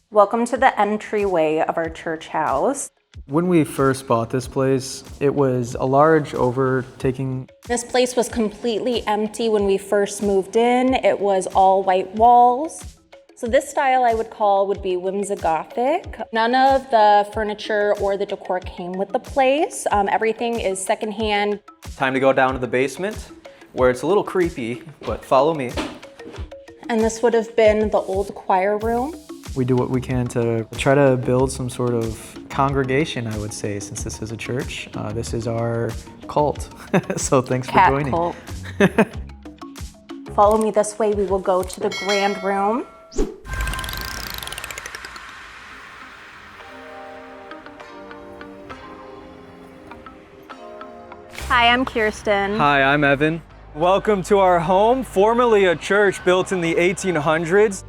Welcome to the entryway of our church house. When we first bought this place, it was a large overtaking. This place was completely empty when we first moved in. It was all white walls. So this style I would be whimsi-Gothic. None of the furniture or the decor came with the place. Everything is secondhand. Time to go down to the basement where it's a little creepy, but follow me. And this would have been the old choir room. We do what we can to try to build some sort of congregation, I would say, since this is a church. This is our cult. So thanks for joining. Cult. Follow me this way. We will go to the grand room. Hi, I'm Kyrsten. Hi, I'm Evan. Welcome to our home, formerly a church built in the 1800s.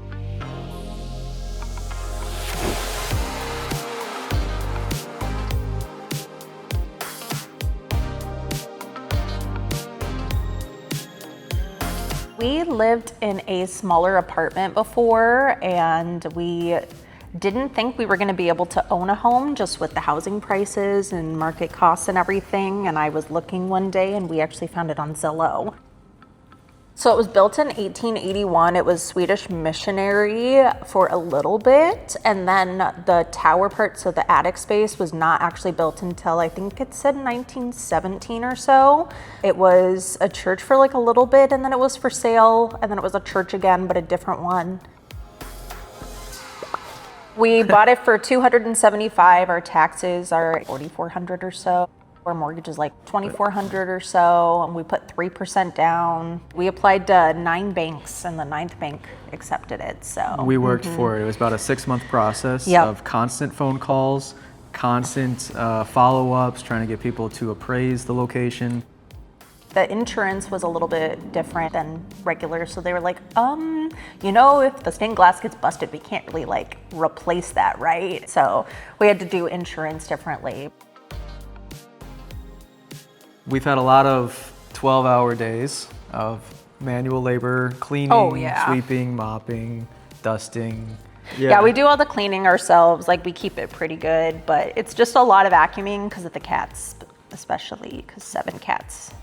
We lived in a smaller apartment before, and we didn't think we were going to be able to own a home just with the housing prices and market costs and everything. And I was looking one day and we actually found it on Zillow. So it was built in 1881. It was Swedish missionary for a little bit. And then the tower part, so the attic space, was not actually built until I think it said 1917 or so. It was a church for like a little bit, and then it was for sale, and then it was a church again, but a different one. We bought it for $275. Our taxes are $4,400 or so. Our mortgage is like $2,400 or so, and we put 3% down. We applied to 9 banks, and the 9th bank accepted it. So we worked for it. It was about a 6-month process of constant phone calls, constant follow-ups, trying to get people to appraise the location. The insurance was a little bit different than regular, so they were like, if the stained glass gets busted, we can't really like replace that, right? So we had to do insurance differently. We've had a lot of 12-hour days of manual labor, cleaning, sweeping, mopping, dusting. Yeah, we do all the cleaning ourselves. Like, we keep it pretty good, but it's just a lot of vacuuming because of the cats, especially because 7 cats.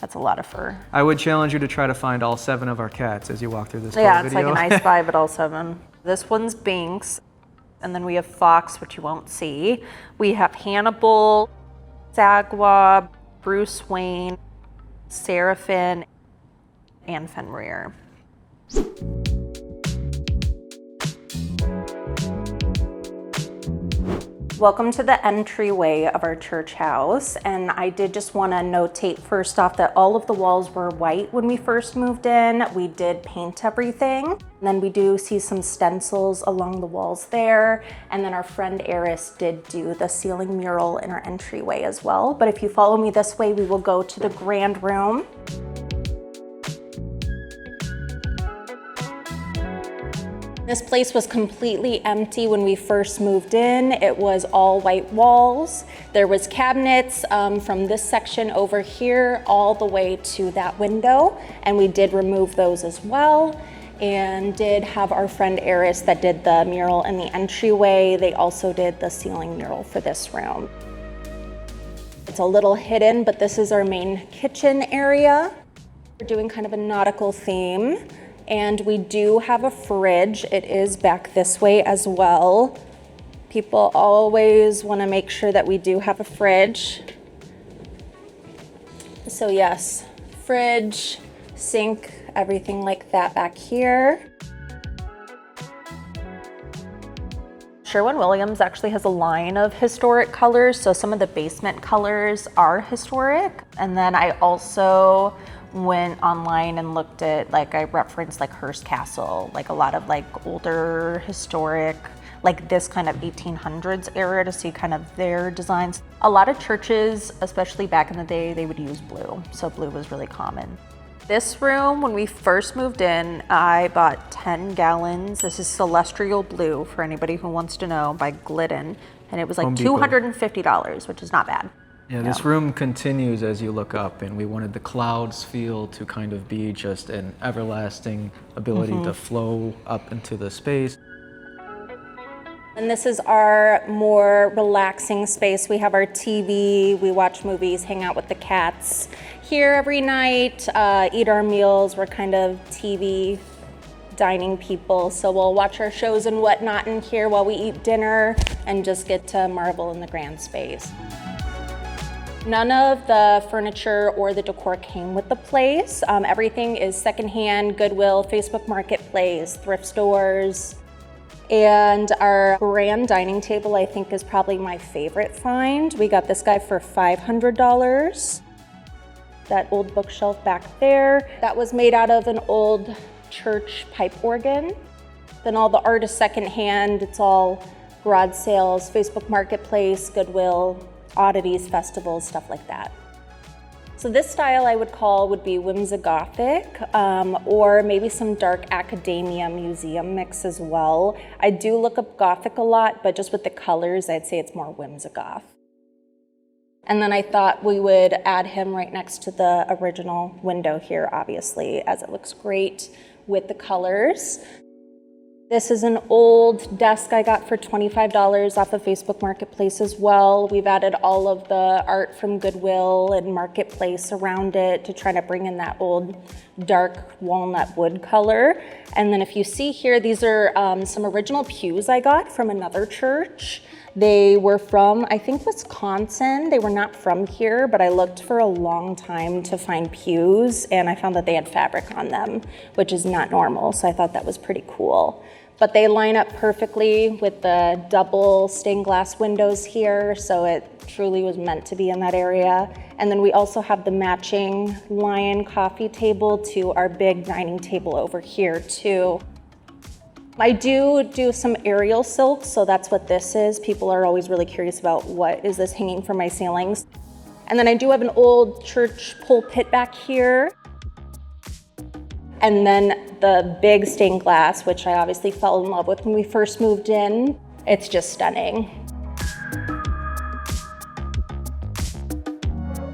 That's a lot of fur. I would challenge you to try to find all 7 of our cats as you walk through this video. It's like a nice 5, but all 7. This one's Binks, and then we have Fox, which you won't see. We have Hannibal, Sagwa, Bruce Wayne, Seraphim, and Fenrir. Welcome to the entryway of our church house, and I did just want to notate first off that all of the walls were white when we first moved in. We did paint everything, and then we do see some stencils along the walls there, and then our friend Eris did do the ceiling mural in our entryway as well. But if you follow me this way, we will go to the grand room. This place was completely empty when we first moved in. It was all white walls. There was cabinets from this section over here all the way to that window, and we did remove those as well, and did have our friend Eris that did the mural in the entryway. They also did the ceiling mural for this room. It's a little hidden, but this is our main kitchen area. We're doing kind of a nautical theme. And we do have a fridge. It is back this way as well. People always want to make sure that we do have a fridge. So yes, fridge, sink, everything like that back here. Sherwin-Williams actually has a line of historic colors, so some of the basement colors are historic. And then I also went online and looked at, like, I referenced like Hearst Castle, like a lot of like older historic, like this kind of 1800s era, to see kind of their designs. A lot of churches, especially back in the day, they would use blue, so blue was really common. This room, when we first moved in, I bought 10 gallons. This is Celestial Blue, for anybody who wants to know, by Glidden, and it was like $250, which is not bad. Yeah, this room continues as you look up, and we wanted the clouds feel to kind of be just an everlasting ability to flow up into the space. And this is our more relaxing space. We have our TV, we watch movies, hang out with the cats here every night, eat our meals. We're kind of TV dining people, so we'll watch our shows and whatnot in here while we eat dinner and just get to marvel in the grand space. None of the furniture or the decor came with the place. Everything is secondhand, Goodwill, Facebook Marketplace, thrift stores. And our grand dining table, I think, is probably my favorite find. We got this guy for $500. That old bookshelf back there, that was made out of an old church pipe organ. Then all the art is secondhand. It's all garage sales, Facebook Marketplace, Goodwill, oddities, festivals, stuff like that. So this style I would be whimsi-Gothic, or maybe some dark academia museum mix as well. I do look up Gothic a lot, but just with the colors, I'd say it's more whimsi-Goth. And then I thought we would add him right next to the original window here, obviously, as it looks great with the colors. This is an old desk I got for $25 off of Facebook Marketplace as well. We've added all of the art from Goodwill and Marketplace around it to try to bring in that old dark walnut wood color. And then if you see here, these are some original pews I got from another church. They were from, I think, Wisconsin. They were not from here, but I looked for a long time to find pews, and I found that they had fabric on them, which is not normal, so I thought that was pretty cool. But they line up perfectly with the double stained glass windows here, so it truly was meant to be in that area. And then we also have the matching lion coffee table to our big dining table over here too. I do some aerial silks, so that's what this is. People are always really curious about what is this hanging from my ceilings. And then I do have an old church pulpit back here. And then the big stained glass, which I obviously fell in love with when we first moved in. It's just stunning.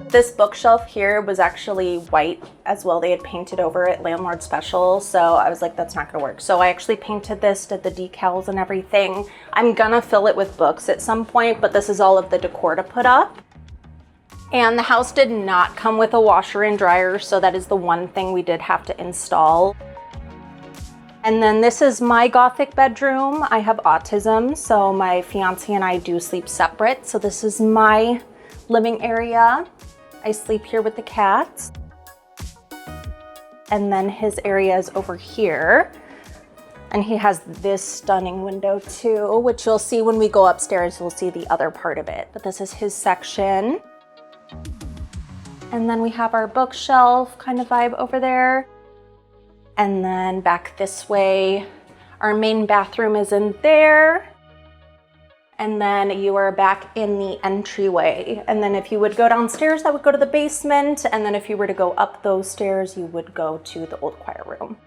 This bookshelf here was actually white as well. They had painted over it landlord special, so I was like, that's not gonna work. So I actually painted this, did the decals and everything. I'm gonna fill it with books at some point, but this is all of the decor to put up. And the house did not come with a washer and dryer, so that is the one thing we did have to install. And then this is my Gothic bedroom. I have autism, so my fiance and I do sleep separate. So this is my living area. I sleep here with the cats. And then his area is over here. And he has this stunning window too, which you'll see when we go upstairs, you'll see the other part of it. But this is his section. And then we have our bookshelf kind of vibe over there. And then back this way, our main bathroom is in there. And then you are back in the entryway. And then if you would go downstairs, that would go to the basement. And then if you were to go up those stairs, you would go to the old choir room.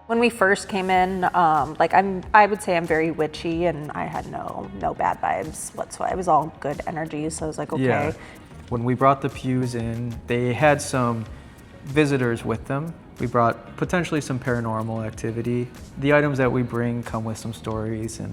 When we first came in, I would say I'm very witchy, and I had no bad vibes whatsoever. It was all good energy, so I was like, okay. Yeah. When we brought the pews in, they had some visitors with them. We brought potentially some paranormal activity. The items that we bring come with some stories and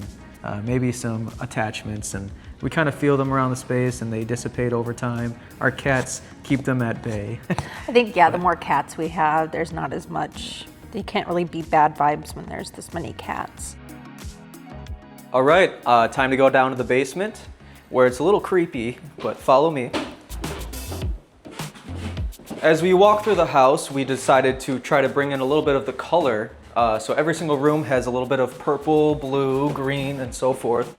maybe some attachments, and we kind of feel them around the space and they dissipate over time. Our cats keep them at bay. I think, yeah, the more cats we have, there's not as much, you can't really be bad vibes when there's this many cats. All right, time to go down to the basement where it's a little creepy, but follow me. As we walk through the house, we decided to try to bring in a little bit of the color. So every single room has a little bit of purple, blue, green, and so forth.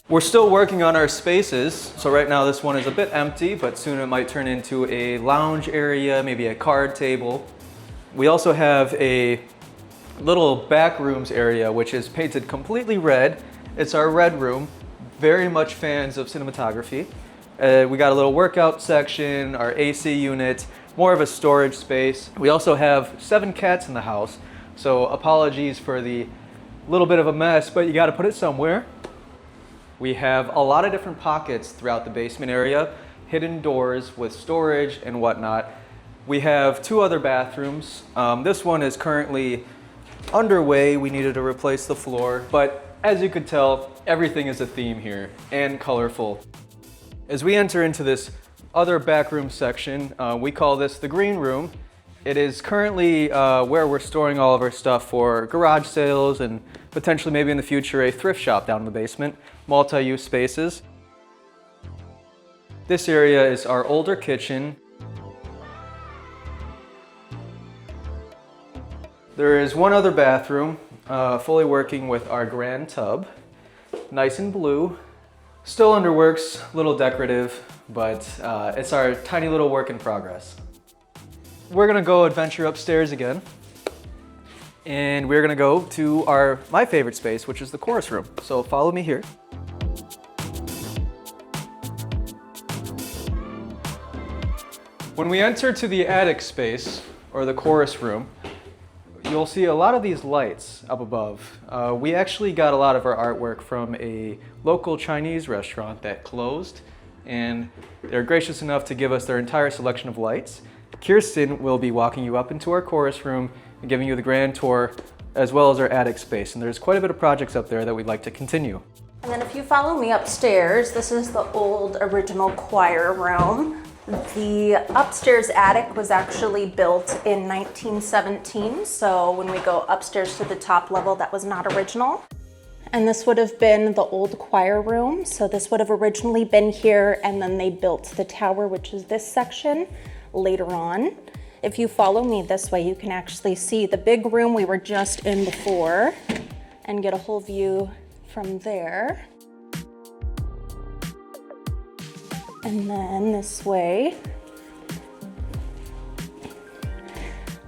We're still working on our spaces. So right now this one is a bit empty, but soon it might turn into a lounge area, maybe a card table. We also have a little back rooms area, which is painted completely red. It's our red room. Very much fans of cinematography. We got a little workout section, our AC unit, more of a storage space. We also have 7 cats in the house, so apologies for the little bit of a mess, but you gotta put it somewhere. We have a lot of different pockets throughout the basement area, hidden doors with storage and whatnot. We have 2 other bathrooms. This one is currently underway, we needed to replace the floor, but as you could tell, everything is a theme here and colorful. As we enter into this other backroom section, we call this the green room. It is currently where we're storing all of our stuff for garage sales and potentially maybe in the future a thrift shop down in the basement, multi-use spaces. This area is our older kitchen. There is one other bathroom, fully working with our grand tub. Nice and blue. Still under works, a little decorative, but it's our tiny little work in progress. We're gonna go adventure upstairs again. And we're gonna go to my favorite space, which is the chorus room. So follow me here. When we enter to the attic space, or the chorus room, you'll see a lot of these lights up above. We actually got a lot of our artwork from a local Chinese restaurant that closed, and they're gracious enough to give us their entire selection of lights. Kyrsten will be walking you up into our chorus room and giving you the grand tour, as well as our attic space. And there's quite a bit of projects up there that we'd like to continue. And then if you follow me upstairs, this is the old original choir room. The upstairs attic was actually built in 1917, so when we go upstairs to the top level, that was not original. And this would have been the old choir room, so this would have originally been here, and then they built the tower, which is this section, later on. If you follow me this way, you can actually see the big room we were just in before and get a whole view from there. And then this way.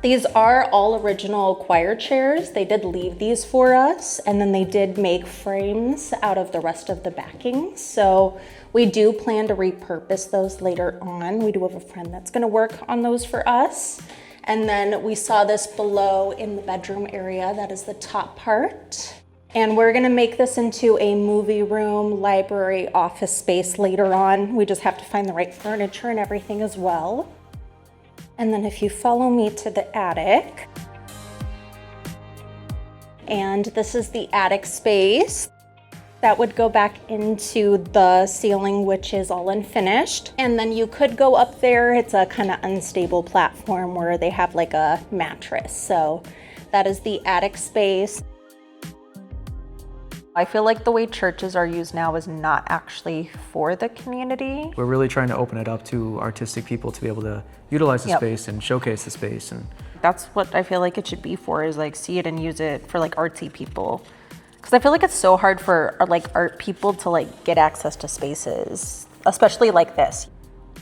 These are all original choir chairs. They did leave these for us, and then they did make frames out of the rest of the backing. So we do plan to repurpose those later on. We do have a friend that's gonna work on those for us. And then we saw this below in the bedroom area. That is the top part. And we're gonna make this into a movie room, library, office space later on. We just have to find the right furniture and everything as well. And then if you follow me to the attic, and this is the attic space. That would go back into the ceiling, which is all unfinished. And then you could go up there. It's a kind of unstable platform where they have like a mattress. So that is the attic space. I feel like the way churches are used now is not actually for the community. We're really trying to open it up to artistic people to be able to utilize the space and showcase the space. And that's what I feel like it should be for, is like see it and use it for like artsy people. Because I feel like it's so hard for like art people to like get access to spaces, especially like this.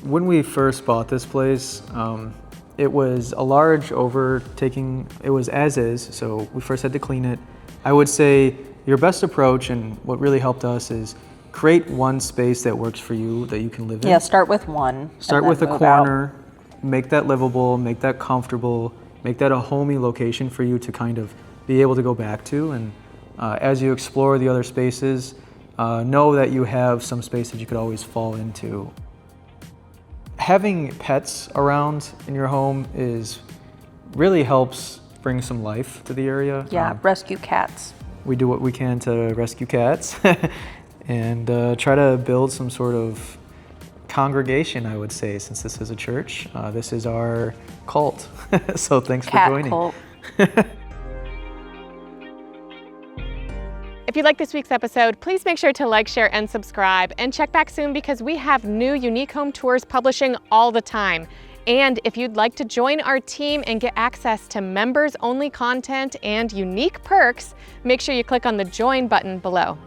when we first bought this place, it was a large overtaking. It was as is, so we first had to clean it. I would say your best approach, and what really helped us, is create one space that works for you, that you can live in. Yeah, start with one. Start with a corner, make that livable, make that comfortable, make that a homey location for you to kind of be able to go back to. And as you explore the other spaces, know that you have some space that you could always fall into. Having pets around in your home really helps bring some life to the area. Yeah, rescue cats. We do what we can to rescue cats and try to build some sort of congregation, I would say, since this is a church. This is our cult. So thanks Cat for joining. Cult. If you like this week's episode, please make sure to like, share, and subscribe. And check back soon because we have new unique home tours publishing all the time. And if you'd like to join our team and get access to members-only content and unique perks, make sure you click on the join button below.